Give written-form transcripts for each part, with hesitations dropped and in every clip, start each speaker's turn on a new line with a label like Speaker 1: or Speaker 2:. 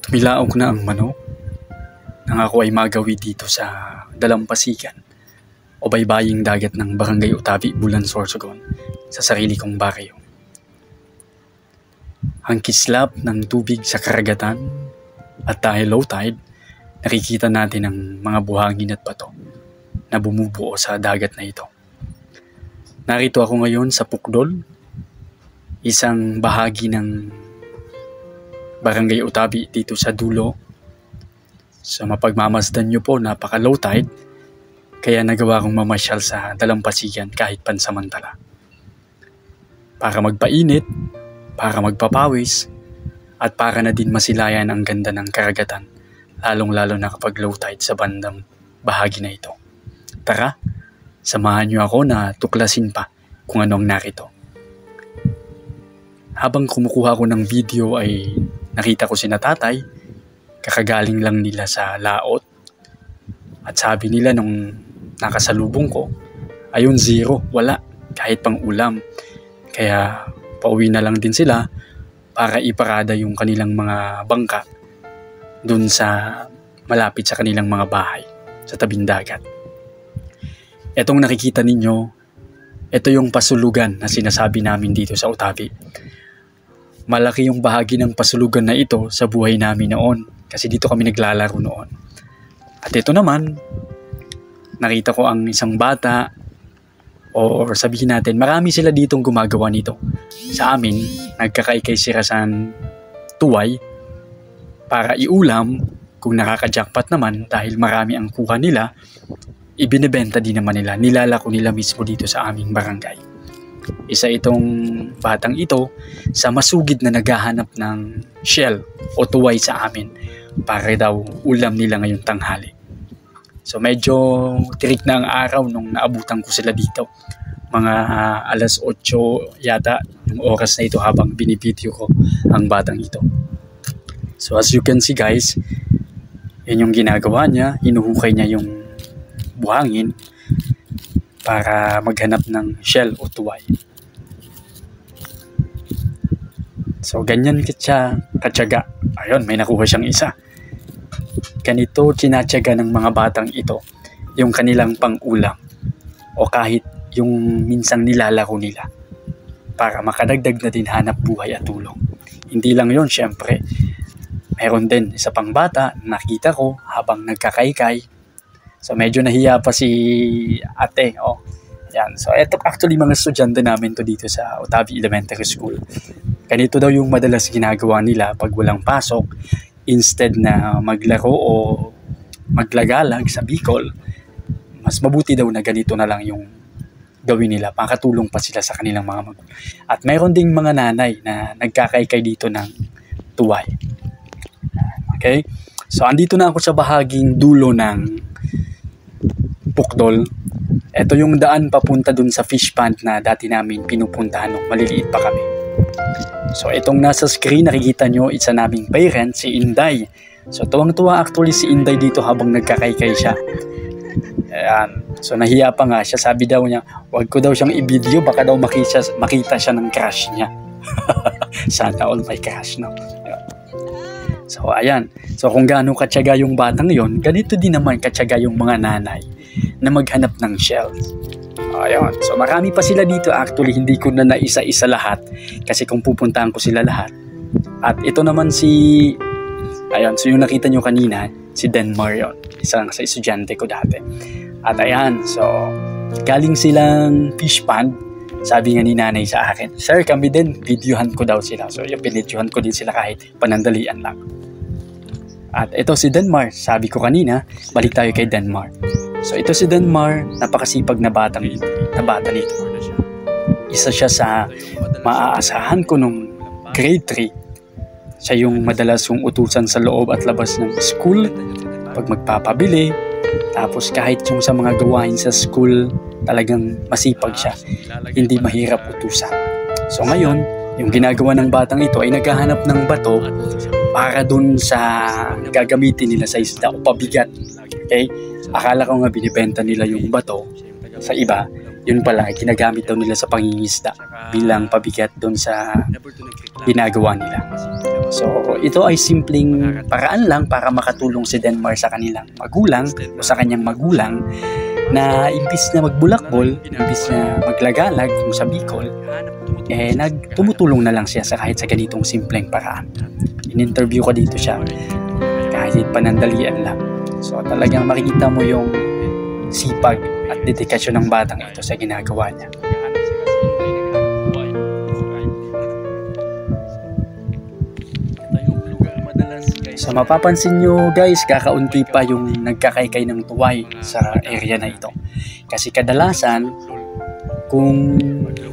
Speaker 1: Milaog na ang manok nang ako ay magawi dito sa dalampasigan o baybaying dagat ng Barangay Utabi, Bulan, Sorsogon sa sarili kong baryo. Ang kislap ng tubig sa karagatan at dahil low tide, nakikita natin ang mga buhangin at bato na bumubuo sa dagat na ito. Narito ako ngayon sa Pukdol, isang bahagi ng Barangay Utabi dito sa dulo. So mapagmamasdan nyo po, napaka low tide, kaya nagawa kong mamasyal sa dalampasigan kahit pansamantala. Para magpainit, para magpapawis, at para na din masilayan ang ganda ng karagatan, lalong-lalo na kapag low tide sa bandang bahagi na ito. Tara, samahan nyo ako na tuklasin pa kung ano ang narito. Habang kumukuha ko ng video ay nakita ko si tatay, kakagaling lang nila sa laot. At sabi nila nung nakasalubong ko, ayun zero, wala, kahit pang ulam. Kaya pauwi na lang din sila para iparada yung kanilang mga bangka dun sa malapit sa kanilang mga bahay sa tabing dagat. Etong nakikita ninyo, ito yung pasulugan na sinasabi namin dito sa Utabi. Malaki yung bahagi ng pasulugan na ito sa buhay namin noon kasi dito kami naglalaro noon. At ito naman, nakita ko ang isang bata o sabihin natin, marami sila ditong gumagawa nito. Sa amin, nagkakaykay sirasan tuway para iulam. Kung nakaka-jackpot naman dahil marami ang kuha nila, ibinebenta din naman nila, nilalako nila mismo dito sa aming barangay. Isa itong batang ito sa masugid na naghahanap ng shell o tuway sa amin para daw ulam nila ngayong tanghali. So medyo tirik na ang araw nung naabutan ko sila dito. Mga alas 8 yata yung oras na ito habang binibideo ko ang batang ito. So as you can see guys, yun yung ginagawa niya, hinuhukay niya yung buhangin para maghanap ng shell o tuway. So ganyan siya katyaga. Ayun, may nakuha siyang isa. Ganito tinatyaga ng mga batang ito yung kanilang pang-ulam o kahit yung minsang nilalaro nila para makadagdag na din hanap buhay at tulong. Hindi lang yon, syempre meron din isa pang bata nakita ko habang nagkakaykay. So medyo nahiya pa si ate. Yan. So eto actually mga estudyante namin to dito sa Utabi Elementary School. Ganito daw yung madalas ginagawa nila pag walang pasok. Instead na maglaro o maglagalag sa Bicol, mas mabuti daw na ganito na lang yung gawin nila. Makatulong pa sila sa kanilang mga magulang. At mayroon ding mga nanay na nagkakaykay dito ng tuway. Okay? So andito na ako sa bahaging dulo ng Pukdol. Ito yung daan papunta dun sa fish pond na dati namin pinupuntahan nung maliliit pa kami. So itong nasa screen nakikita nyo, isa naming parent, si Inday. So tuwang-tuwa actually si Inday dito habang nagkakaykay siya. Ayan. So nahiya pa nga siya, sabi daw niya, wag ko daw siyang i-video, baka daw makita siya ng crush niya. Sana all may crush na. So ayan. So kung gaano katyaga yung batang yon, ganito din naman katyaga yung mga nanay na maghanap ng shells. Ayun. So marami pa sila dito actually, hindi ko na naisa-isa lahat kasi kung pupuntahan ko sila lahat. At ito naman ayun, so yung nakita nyo kanina, si Denmar yun, isang sa estudyante ko dati. At ayan, so galing silang fish pond, sabi nga ni nanay sa akin, sir kami din, videohan ko daw sila. So yung binidyohan ko din sila kahit panandalian lang. At ito si Denmar, sabi ko kanina, balik tayo kay Denmar. So ito si Denmar, napakasipag na bata nito. Isa siya sa maaasahan ko nung grade 3. Siya yung madalas yung utusan sa loob at labas ng school pag magpapabili. Tapos kahit yung sa mga gawain sa school, talagang masipag siya. Hindi mahirap utusan. So ngayon, yung ginagawa ng batang ito ay naghahanap ng bato para dun sa gagamitin nila sa isda o pabigat. Okay? Akala ko nga binibenta nila yung bato sa iba. Yun pala, ginagamit daw nila sa pangingisda bilang pabigat doon sa ginagawa nila. So, ito ay simpleng paraan lang para makatulong si Denmar sa kanilang magulang o sa kanyang magulang na imbis na magbulakbol, imbis na maglagalag kung sa Bicol, tumutulong na lang siya sa kahit sa ganitong simpleng paraan. In-interview ko dito siya kahit panandalian lang. So, talagang makikita mo yung sipag at dedikasyon ng batang ito sa ginagawa niya. So mapapansin nyo guys, kakaunti pa yung nagkakaykay ng tuway sa area na ito. Kasi kadalasan, kung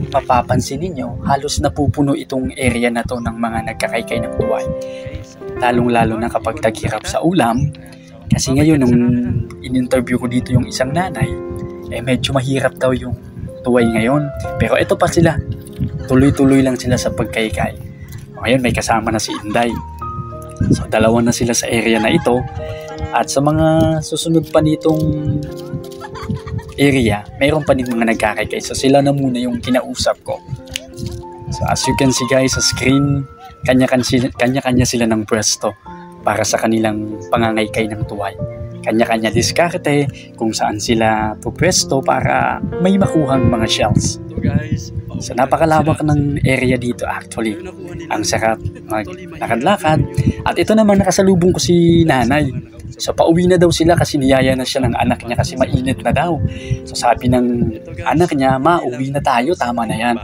Speaker 1: mapapansin ninyo, halos napupuno itong area na to ng mga nagkakaykay ng tuway. Lalong-lalo na kapag taghirap sa ulam. Kasi ngayon, nung in-interview ko dito yung isang nanay, medyo mahirap daw yung tuway ngayon. Pero ito pa sila, tuloy-tuloy lang sila sa pagkaykay. Ngayon may kasama na si Inday. So, dalawa na sila sa area na ito. At sa mga susunod pa nitong area, mayroon pa din mga nagkakaykay. So, sila na muna yung kinausap ko. So, as you can see guys, sa screen, kanya-kanya sila ng pwesto para sa kanilang pangangaykay ng tuway. Kanya-kanya diskarte kung saan sila pupwesto para may makuhang mga shells. So napakalawak ng area dito actually. Ang sarap maglakad-lakad. At ito naman nakasalubong ko si nanay. So pauwi na daw sila kasi niyaya na siya ng anak niya kasi mainit na daw. So sabi ng anak niya, ma, uwi na tayo, tama na yan.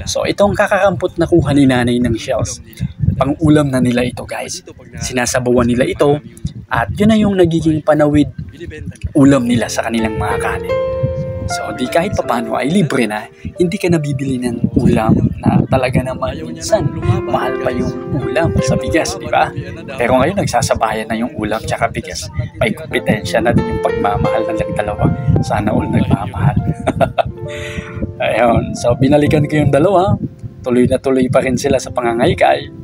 Speaker 1: So itong kakarampot na kuha ni nanay ng shells. Pang-ulam na nila ito guys. Sinasabawan nila ito at yun na yung nagiging panawid ulam nila sa kanilang mga kanin. So, di kahit papano ay libre na, hindi ka nabibili ng ulam na talaga naman minsan mahal pa yung ulam sa bigas, di ba? Pero ngayon nagsasabayan na yung ulam tsaka bigas. May kompetensya na din yung pagmamahal na lang dalawa. Sana all nagmamahal. Ayun, so binalikan ko yung dalawa. Tuloy na tuloy pa rin sila sa pangangaykay.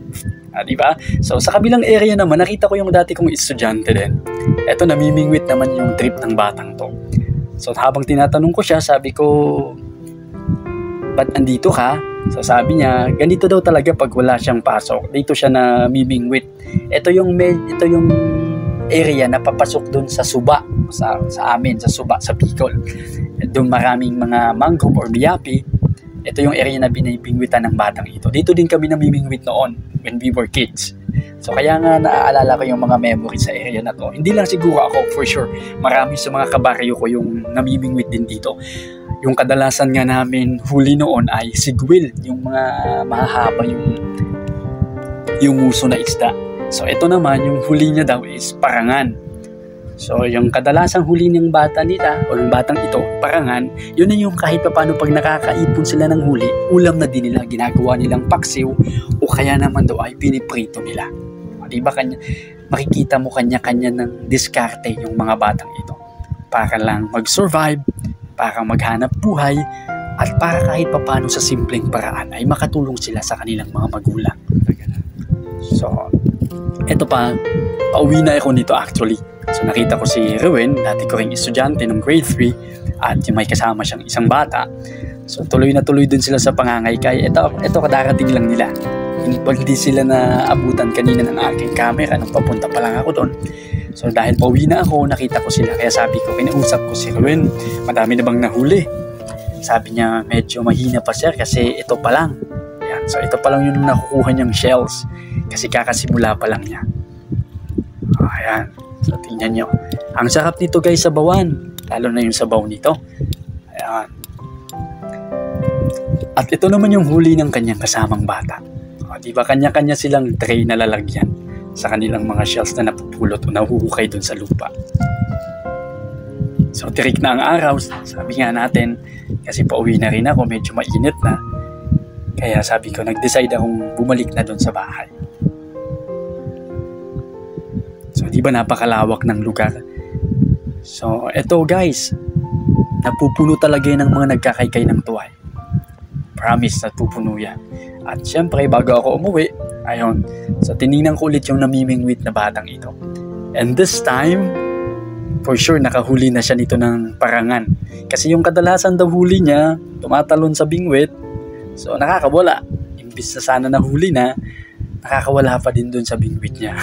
Speaker 1: Di ba? So, sa kabilang area naman, nakita ko yung dati kong estudyante din. Eto, namimingwit naman yung trip ng batang to. So habang tinatanong ko siya, sabi ko, ba't andito ka? So sabi niya, ganito daw talaga pag wala siyang pasok. Dito siya na mimingwit. Ito yung area na papasok doon sa Suba, sa amin, sa Suba, sa Bicol. Doon maraming mga mangrove or biyapi. Ito yung area na binibingwitan ng batang ito. Dito din kami namimingwit noon when we were kids. So kaya nga naaalala ko yung mga memories sa area na to. Hindi lang siguro ako, for sure. Marami sa mga kabaryo ko yung namimingwit din dito. Yung kadalasan nga namin huli noon ay sigwil. Yung mga mahahaba yung uso na isda. So ito naman, yung huli niya daw is parangan. So yung kadalasang huli ng bata nila o ng batang ito, parangan, yun na yung kahit paano pag nakakaipon sila ng huli, ulam na din nila, ginagawa nilang paksiw o kaya naman daw ay piniprito nila. Diba makikita mo kanya-kanya ng diskarte yung mga batang ito para lang mag-survive, para maghanap buhay at para kahit papano sa simpleng paraan ay makatulong sila sa kanilang mga magulang. So eto pa, pauwi na ako nito actually. So nakita ko si Ruin, dati ko ring estudyante ng grade 3 at yung may kasama siyang isang bata. So tuloy na tuloy din sila sa pangangaykay. Ito kadarating lang nila. Hindi sila na abutan kanina ng aking camera nung papunta pa lang ako doon. So dahil pauwi na ako, nakita ko sila. Kaya sabi ko, kinausap ko si Ruin, madami na bang nahuli? Sabi niya, medyo mahina pa sir kasi ito pa lang. Yan. So ito pa lang yung nakukuha niyang shells kasi kakasimula pa lang niya. Ayan. So tingnan nyo. Ang sarap nito guys sa bawan. Lalo na yung sabaw nito. Ayan. At ito naman yung huli ng kanyang kasamang bata. Diba kanya-kanya silang tray na lalagyan sa kanilang mga shells na napupulot o nahuhukay dun sa lupa. So tirik na ang araw, sabi nga natin, kasi pauwi na rin ako, medyo mainit na. Kaya sabi ko, nag-decide akong bumalik na dun sa bahay. So diba napakalawak ng lugar. So eto guys, napupuno talaga ng mga nagkakaykay ng tuway. Promise, napupuno yan. At syempre, bago ako umuwi, ayun, so tinignan ko ulit yung namimingwit na batang ito. And this time, for sure nakahuli na siya nito ng parangan. Kasi yung kadalasan daw huli niya, tumatalon sa bingwit, so nakakawala. Imbis na sana nahuli na, nakakawala pa din dun sa bingwit niya.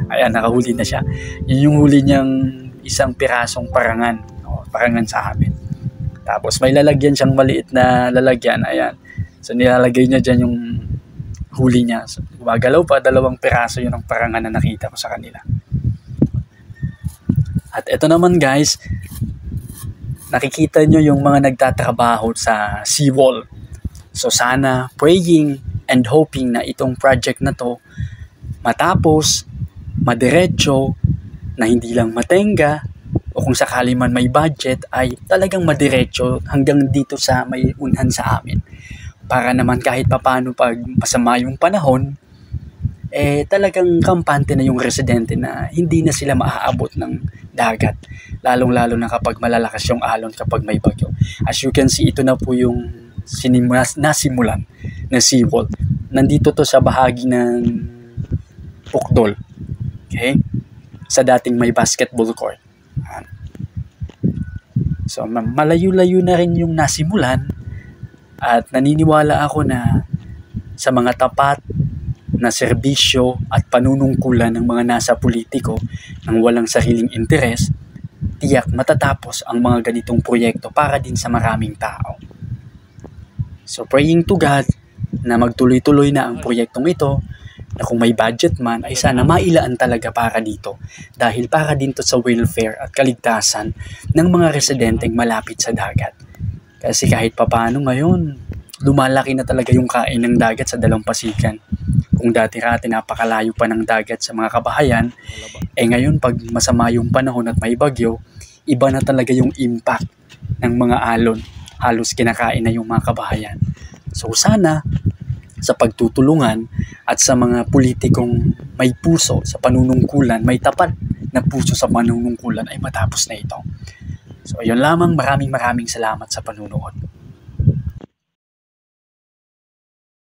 Speaker 1: Ayan, nakahuli na siya. Yun yung huli niyang isang pirasong parangan, parangan sa amin. Tapos may lalagyan siyang maliit na lalagyan, ayan. So nilalagay niya dyan yung huli niya. So, gumagalaw pa, 2 piraso yun ang parangan na nakita ko sa kanila. At ito naman guys, nakikita nyo yung mga nagtatrabaho sa seawall. So sana praying and hoping na itong project na to matapos, madiretso, na hindi lang matenga, o kung sakali man may budget ay talagang madiretso hanggang dito sa may unhan sa amin. Para naman kahit papano pag masama yung panahon, talagang kampante na yung residente na hindi na sila maaabot ng dagat. Lalong-lalo na kapag malalakas yung alon kapag may bagyo. As you can see, ito na po yung nasimulan na seawall. Nandito to sa bahagi ng Pukdol. Okay? Sa dating may basketball court. So, malayo-layo na rin yung nasimulan. At naniniwala ako na sa mga tapat na serbisyo at panunungkulan ng mga nasa politiko ng walang sariling interes, tiyak matatapos ang mga ganitong proyekto para din sa maraming tao. So praying to God na magtuloy-tuloy na ang proyektong ito, na kung may budget man ay sana mailaan talaga para dito, dahil para din to sa welfare at kaligtasan ng mga residenteng malapit sa dagat. Kasi kahit papaano ngayon, lumalaki na talaga yung kain ng dagat sa Dalampasigan. Kung dati-rati napakalayo pa ng dagat sa mga kabahayan, ngayon pag masama yung panahon at may bagyo, iba na talaga yung impact ng mga alon. Halos kinakain na yung mga kabahayan. So sana sa pagtutulungan at sa mga politikong may puso sa panunungkulan, may tapat na puso sa panunungkulan ay matapos na ito. So yun lamang, maraming salamat sa panunood.